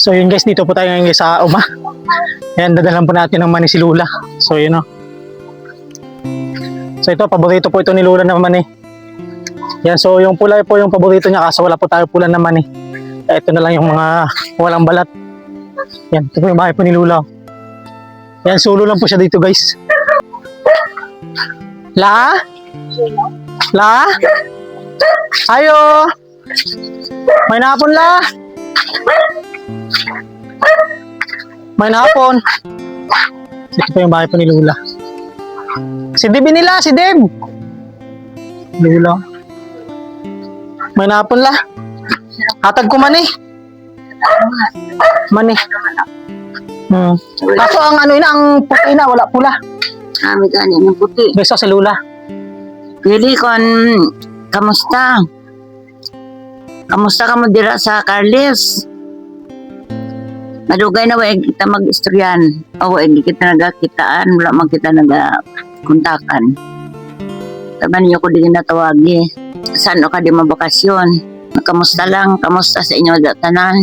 So yun guys, dito po tayo ngayon guys sa Uma. Ayan, dadalan po natin ng mani si Lula. So yun o. So ito, paborito po ito ni Lula ng mani. Yan, so yung pula po yung paborito niya kaso wala po tayo pula ng mani. Ito na lang yung mga walang balat. Yan, ito po yung bahay po ni Lula. Yan, solo lang po siya dito guys. La? La? Ayo! May napon la? May hapon. Ito po yung bahay po ni Lula. Si Deb nila, si Deb. Lula. May hapon la. Hatag ko mani. Mani. Kaso ang ano ina, ang puti na, wala pula. Kami gani ng puti. Beso si Lula. Pili kon, kamusta? Kamusta ka mo dira sa Carles? Madugay na wag kita mag-istoryan. O wag kita nagakitaan, wala man kita nagakuntakan. Taban niyo ko din natawagi. Saan ka di mabakasyon? Kamusta lang? Kamusta sa inyo tanan?